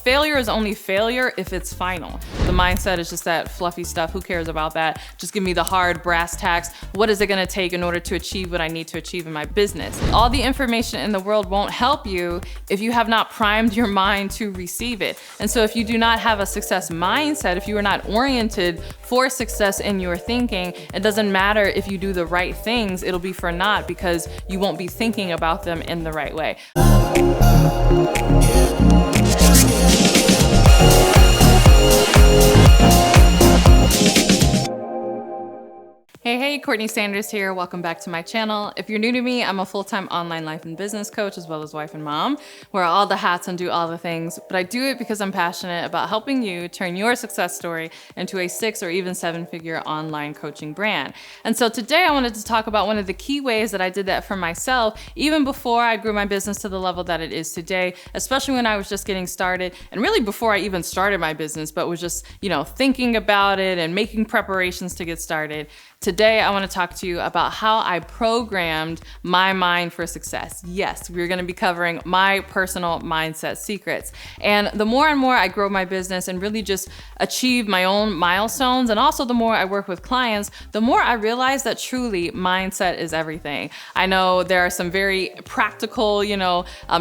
failure is only failure if it's final. The mindset is just that fluffy stuff. Who cares about that? Just give me the hard brass tacks. What is it gonna take in order to achieve what I need to achieve in my business? All the information in the world won't help you if you have not primed your mind to receive it. And so if you do not have a success mindset, if you are not oriented for success in your thinking, it doesn't matter if you do the right things, it'll be for naught because you won't be thinking about them in the right way. Hey, Courtney Sanders here. Welcome back to my channel. If you're new to me, I'm a full-time online life and business coach as well as wife and mom. Wear all the hats and do all the things, but I do it because I'm passionate about helping you turn your success story into a 6 or even 7-figure online coaching brand. And so today I wanted to talk about one of the key ways that I did that for myself, even before I grew my business to the level that it is today, especially when I was just getting started and really before I even started my business, but was just, thinking about it and making preparations to get started. Today, I want to talk to you about how I programmed my mind for success. Yes, we're going to be covering my personal mindset secrets. And the more and more I grow my business and really just achieve my own milestones, and also the more I work with clients, the more I realize that truly mindset is everything. I know there are some very practical,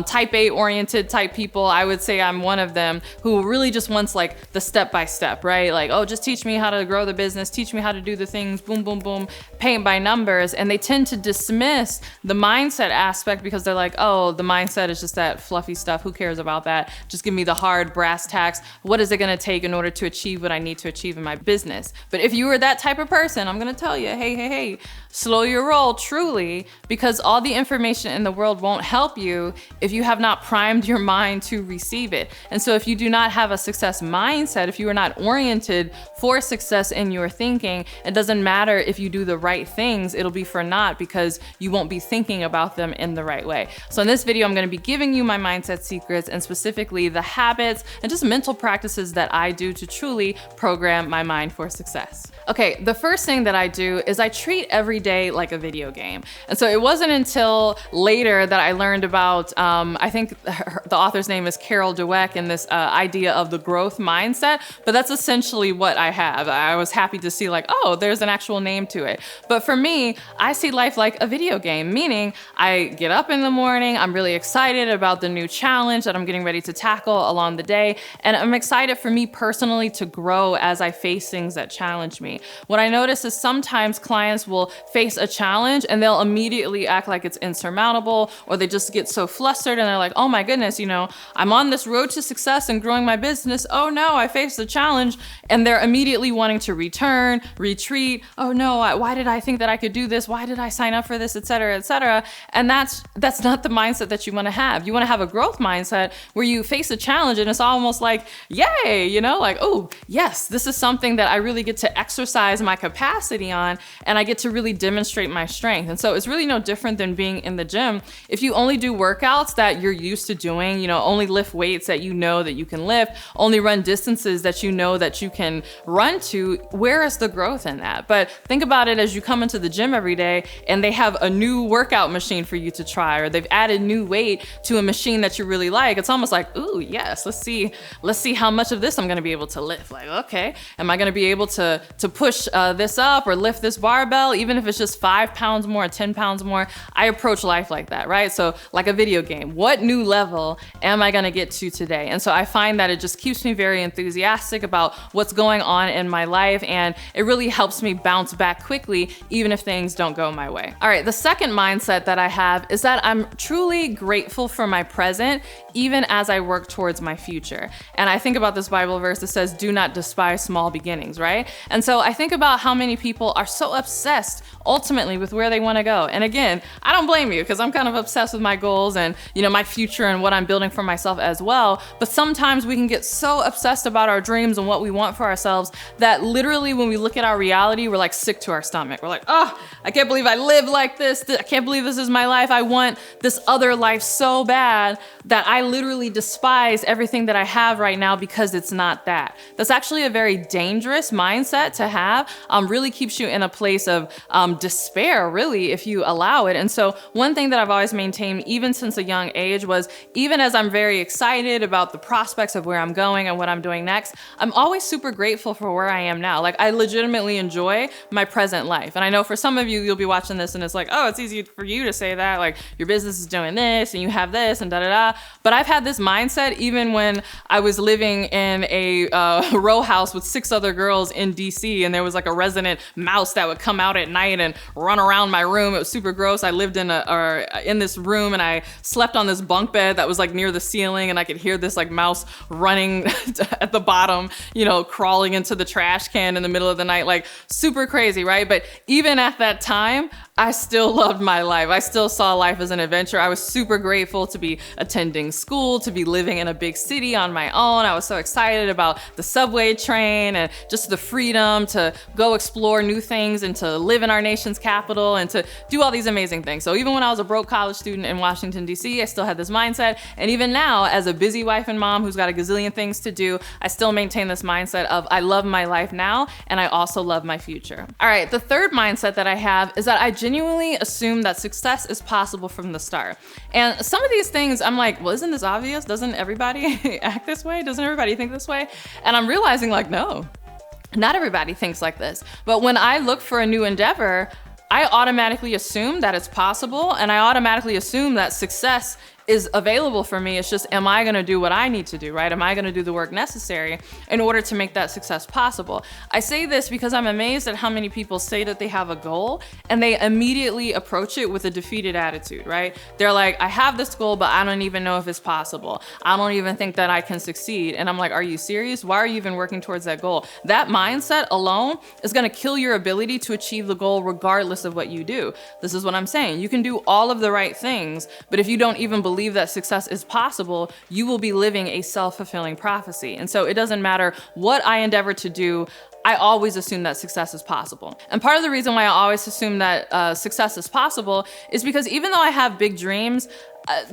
type A oriented type people. I would say I'm one of them who really just wants like the step-by-step, right? Like, oh, just teach me how to grow the business, teach me how to do the things, boom, boom, boom, paint by numbers. And they tend to dismiss the mindset aspect because they're like, oh, the mindset is just that fluffy stuff. Who cares about that? Just give me the hard brass tacks. What is it gonna take in order to achieve what I need to achieve in my business? But if you are that type of person, I'm gonna tell you, hey, slow your roll, truly, because all the information in the world won't help you if you have not primed your mind to receive it. And so if you do not have a success mindset, if you are not oriented for success in your thinking, it doesn't matter if you do the right things, it'll be for naught because you won't be thinking about them in the right way. So in this video, I'm gonna be giving you my mindset secrets and specifically the habits and just mental practices that I do to truly program my mind for success. Okay, the first thing that I do is I treat every day like a video game. And so it wasn't until later that I learned about, I think the author's name is Carol Dweck, and this idea of the growth mindset, but that's essentially what I have. I was happy to see like, oh, there's an actual name to it. But for me, I see life like a video game, meaning I get up in the morning, I'm really excited about the new challenge that I'm getting ready to tackle along the day, and I'm excited for me personally to grow as I face things that challenge me. What I notice is sometimes clients will face a challenge and they'll immediately act like it's insurmountable, or they just get so flustered and they're like, oh my goodness, I'm on this road to success and growing my business. Oh no, I faced a challenge. And they're immediately wanting to retreat. Oh no, why did I think that I could do this? Why did I sign up for this, et cetera, et cetera. And that's not the mindset that you want to have. You want to have a growth mindset where you face a challenge and it's almost like, yay, like, oh yes, this is something that I really get to exercise my capacity on, and I get to really demonstrate my strength. And so it's really no different than being in the gym. If you only do workouts that you're used to doing, only lift weights that you know that you can lift, only run distances that you know that you can run to, where is the growth in that? But think about it as you come into the gym every day and they have a new workout machine for you to try, or they've added new weight to a machine that you really like. It's almost like, ooh, yes, let's see how much of this I'm gonna be able to lift. Like, okay, am I gonna be able to push this up or lift this barbell, even if it's just 5 pounds more, 10 pounds more? I approach life like that, right? So like a video game, what new level am I gonna get to today? And so I find that it just keeps me very enthusiastic about what's going on in my life, and it really helps me bounce back quickly, even if things don't go my way. All right, the second mindset that I have is that I'm truly grateful for my present, even as I work towards my future. And I think about this Bible verse that says, do not despise small beginnings, right? And so I think about how many people are so obsessed ultimately with where they want to go. And again, I don't blame you, because I'm kind of obsessed with my goals and my future and what I'm building for myself as well. But sometimes we can get so obsessed about our dreams and what we want for ourselves that literally when we look at our reality, we're like sick to our our stomach. We're like, oh, I can't believe I live like this. I can't believe this is my life. I want this other life so bad that I literally despise everything that I have right now because it's not that. That's actually a very dangerous mindset to have. Really keeps you in a place of despair, really, if you allow it. And so one thing that I've always maintained, even since a young age, was even as I'm very excited about the prospects of where I'm going and what I'm doing next, I'm always super grateful for where I am now. Like, I legitimately enjoy my present life. And I know for some of you, you'll be watching this and it's like, oh, it's easy for you to say that. Like, your business is doing this and you have this and da-da-da. But I've had this mindset even when I was living in a row house with 6 other girls in DC, and there was like a resident mouse that would come out at night and run around my room. It was super gross. I lived in this room and I slept on this bunk bed that was like near the ceiling, and I could hear this like mouse running at the bottom, crawling into the trash can in the middle of the night, like super crazy, right? But even at that time, I still loved my life. I still saw life as an adventure. I was super grateful to be attending school, to be living in a big city on my own. I was so excited about the subway train and just the freedom to go explore new things and to live in our nation's capital and to do all these amazing things. So even when I was a broke college student in Washington, D.C., I still had this mindset. And even now, as a busy wife and mom who's got a gazillion things to do, I still maintain this mindset of I love my life now and I also love my future. All right, the third mindset that I have is that I genuinely assume that success is possible from the start. And some of these things I'm like, well, isn't this obvious? Doesn't everybody act this way? Doesn't everybody think this way? And I'm realizing like, no, not everybody thinks like this. But when I look for a new endeavor, I automatically assume that it's possible, and I automatically assume that success is available for me. It's just, am I gonna do what I need to do, right? Am I gonna do the work necessary in order to make that success possible? I say this because I'm amazed at how many people say that they have a goal and they immediately approach it with a defeated attitude, right? They're like, I have this goal, but I don't even know if it's possible. I don't even think that I can succeed. And I'm like, are you serious? Why are you even working towards that goal? That mindset alone is gonna kill your ability to achieve the goal regardless of what you do. This is what I'm saying. You can do all of the right things, but if you don't even believe that success is possible, you will be living a self-fulfilling prophecy. And so it doesn't matter what I endeavor to do, I always assume that success is possible. And part of the reason why I always assume that success is possible is because even though I have big dreams,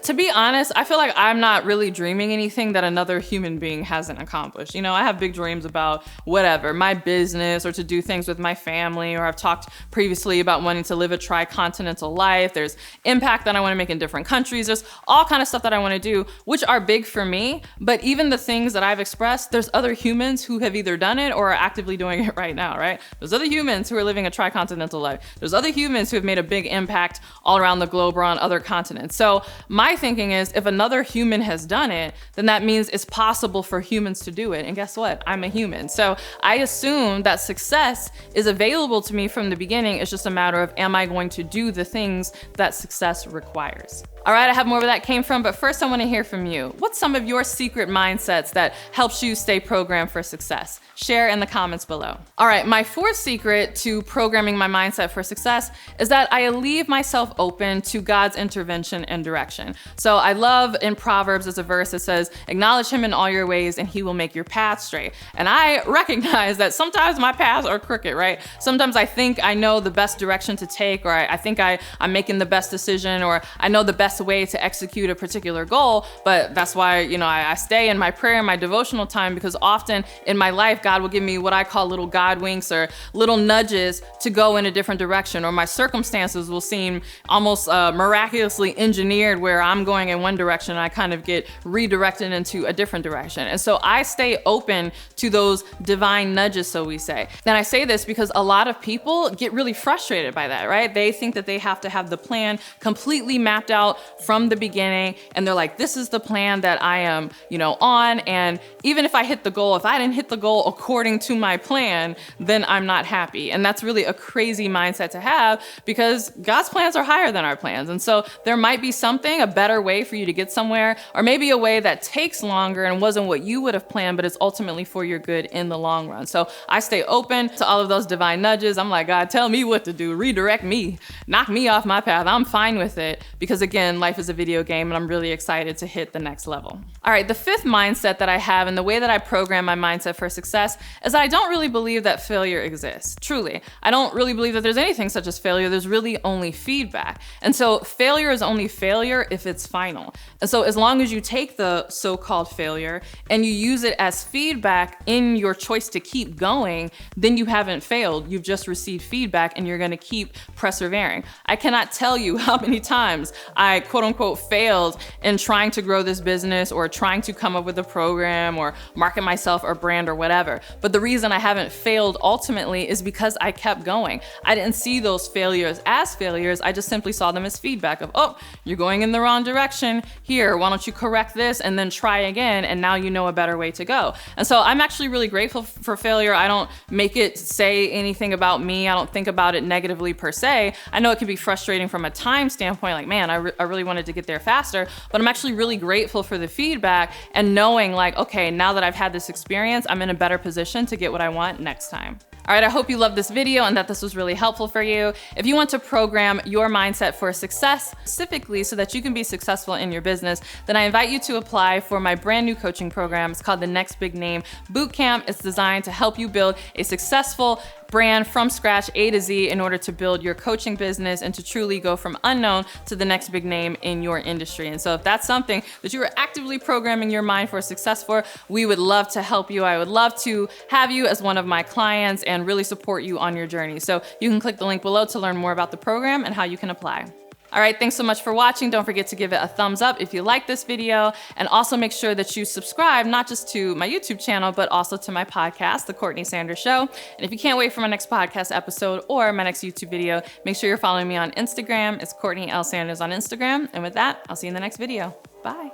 to be honest, I feel like I'm not really dreaming anything that another human being hasn't accomplished. I have big dreams about whatever, my business, or to do things with my family, or I've talked previously about wanting to live a tri-continental life. There's impact that I want to make in different countries. There's all kind of stuff that I want to do, which are big for me. But even the things that I've expressed, there's other humans who have either done it or are actively doing it right now, right? There's other humans who are living a tri-continental life. There's other humans who have made a big impact all around the globe or on other continents. So my thinking is, if another human has done it, then that means it's possible for humans to do it. And guess what? I'm a human. So I assume that success is available to me from the beginning. It's just a matter of, am I going to do the things that success requires? All right, I have more where that came from, but first I want to hear from you. What's some of your secret mindsets that helps you stay programmed for success? Share in the comments below. All right, my fourth secret to programming my mindset for success is that I leave myself open to God's intervention and direction. So I love in Proverbs, there's a verse that says, acknowledge him in all your ways and he will make your path straight. And I recognize that sometimes my paths are crooked, right? Sometimes I think I know the best direction to take, or I think I'm making the best decision, or I know the best way to execute a particular goal. But that's why, I stay in my prayer and my devotional time, because often in my life, God will give me what I call little God winks or little nudges to go in a different direction, or my circumstances will seem almost miraculously engineered where I'm going in one direction and I kind of get redirected into a different direction. And so I stay open to those divine nudges, so we say. And I say this because a lot of people get really frustrated by that, right? They think that they have to have the plan completely mapped out from the beginning, and they're like, this is the plan that I am, on, and even if I hit the goal, if I didn't hit the goal according to my plan, then I'm not happy. And that's really a crazy mindset to have, because God's plans are higher than our plans. And so there might be something, a better way for you to get somewhere, or maybe a way that takes longer and wasn't what you would have planned, but it's ultimately for your good in the long run. So I stay open to all of those divine nudges. I'm like, God, tell me what to do, redirect me, knock me off my path. I'm fine with it, because again, when life is a video game and I'm really excited to hit the next level. All right, the fifth mindset that I have and the way that I program my mindset for success is that I don't really believe that failure exists. Truly, I don't really believe that there's anything such as failure. There's really only feedback. And so failure is only failure if it's final. And so as long as you take the so-called failure and you use it as feedback in your choice to keep going, then you haven't failed. You've just received feedback and you're gonna keep persevering. I cannot tell you how many times I quote unquote failed in trying to grow this business or trying to come up with a program or market myself or brand or whatever. But the reason I haven't failed ultimately is because I kept going. I didn't see those failures as failures. I just simply saw them as feedback of, oh, you're going in the wrong direction. Here, why don't you correct this and then try again, and now you know a better way to go. And so I'm actually really grateful for failure. I don't make it say anything about me. I don't think about it negatively per se. I know it can be frustrating from a time standpoint, like, man, I really wanted to get there faster, but I'm actually really grateful for the feedback and knowing like, okay, now that I've had this experience, I'm in a better position to get what I want next time. All right, I hope you loved this video and that this was really helpful for you. If you want to program your mindset for success specifically so that you can be successful in your business, then I invite you to apply for my brand new coaching program. It's called the Next Big Name Bootcamp. It's designed to help you build a successful brand from scratch, A to Z, in order to build your coaching business and to truly go from unknown to the next big name in your industry. And so if that's something that you are actively programming your mind for success for, we would love to help you. I would love to have you as one of my clients and really support you on your journey. So you can click the link below to learn more about the program and how you can apply. All right, thanks so much for watching. Don't forget to give it a thumbs up if you like this video, and also make sure that you subscribe not just to my YouTube channel, but also to my podcast, The Courtney Sanders Show. And if you can't wait for my next podcast episode or my next YouTube video, make sure you're following me on Instagram. It's CourtneyLSanders on Instagram. And with that, I'll see you in the next video. Bye.